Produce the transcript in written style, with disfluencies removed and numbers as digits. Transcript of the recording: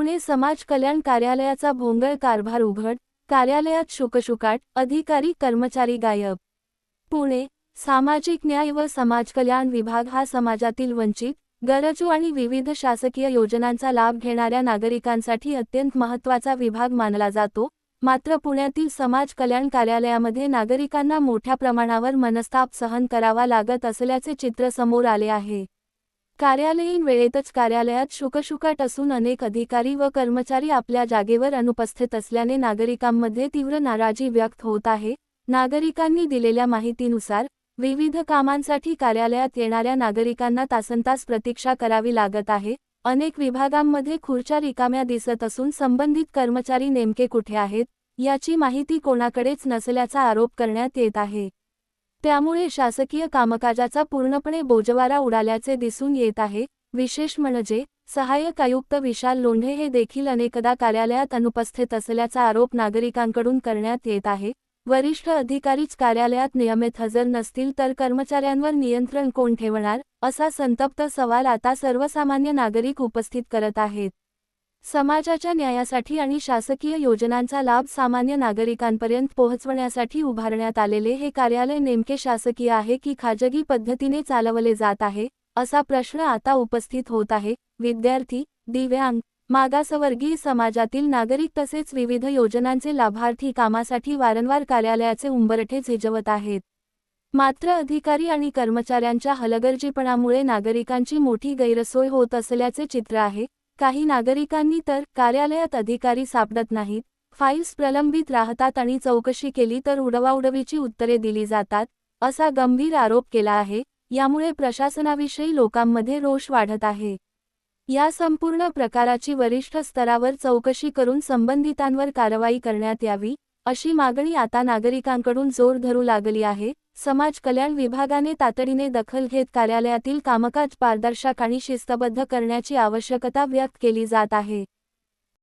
पुणे समाज कल्याण कार्यालयाचा भोंगळ कारभार उघड, कार्यालयात शुकशुकाट, अधिकारी कर्मचारी गायब। पुणे सामाजिक न्याय व समाज कल्याण विभाग हा समाजातील वंचित, गरजू आणि विविध शासकीय योजनांचा लाभ घेणाऱ्या नागरिकांसाठी अत्यंत महत्त्वाचा विभाग मानला जातो। मात्र पुण्यातील समाज कल्याण कार्यालयामध्ये नागरिकांना मोठ्या प्रमाणावर मनस्ताप सहन करावा लागत असल्याचे चित्र समोर आले आहे। कार्यालयीन वेळेतच कार्यालयात शुकशुकाट असून अनेक अधिकारी व कर्मचारी आपल्या जागेवर अनुपस्थित असल्याने नागरिकांमध्ये तीव्र नाराजी व्यक्त होत आहे। नागरिकांनी दिलेल्या माहितीनुसार विविध कामांसाठी कार्यालयात येणाऱ्या नागरिकांना तासनतास प्रतीक्षा करावी लागत आहे। अनेक विभागांमध्ये खुर्च्या रिकाम्या दिसत असून संबंधित कर्मचारी नेमके कुठे आहेत याची माहिती कोणाकडेच नसल्याचा आरोप करण्यात येत आहे। त्यामुळे शासकीय कामकाजाचा पूर्णपणे बोजवारा उडाल्याचे दिसून येत आहे। विशेष म्हणजे सहाय्यक आयुक्त विशाल लोंढे हे देखील अनेकदा कार्यालयात अनुपस्थित असल्याचा आरोप नागरिकांकडून करण्यात येत आहे। वरिष्ठ अधिकारीच कार्यालयात नियमित हजर नसतील तर कर्मचाऱ्यांवर नियंत्रण कोण ठेवणार, असा संतप्त सवाल आता सर्वसामान्य नागरिक उपस्थित करत आहेत। समाजाच्या न्यायासाठी आणि शासकीय योजनांचा लाभ सामान्य नागरिकांपर्यंत पोहोचवण्यासाठी उभारण्यात आलेले हे कार्यालय नेमके शासकीय आहे की खाजगी पद्धतीने चालवले जात आहे, असा प्रश्न आता उपस्थित होत आहे। विद्यार्थी, दिव्यांग, मागासवर्गीय समाजातील नागरिक तसेच विविध योजनांचे लाभार्थी कामासाठी वारंवार कार्यालयाचे उंबरठे झिजवत आहेत। मात्र अधिकारी आणि कर्मचाऱ्यांच्या हलगर्जीपणामुळे नागरिकांची मोठी गैरसोय होत असल्याचे चित्र आहे। काही नागरिकांनी तर कार्यालयात अधिकारी सापडत नाहीत, फाईल्स प्रलंबित राहतात आणि चौकशी केली तर उडवाउडवीची उत्तरे दिली जातात, असा गंभीर आरोप केला आहे। यामुळे प्रशासनाविषयी लोकांमध्ये रोष वाढत आहे। या संपूर्ण प्रकाराची वरिष्ठ स्तरावर चौकशी करून संबंधितांवर कारवाई करण्यात यावी, अशी मागणी आता नागरिकांकडून जोर धरू लागली आहे। समाज कल्याण विभागाने तातडीने दखल घेत कार्यालयातील कामकाज पारदर्शक आणि शिस्तबद्ध करण्याची आवश्यकता व्यक्त केली जात आहे।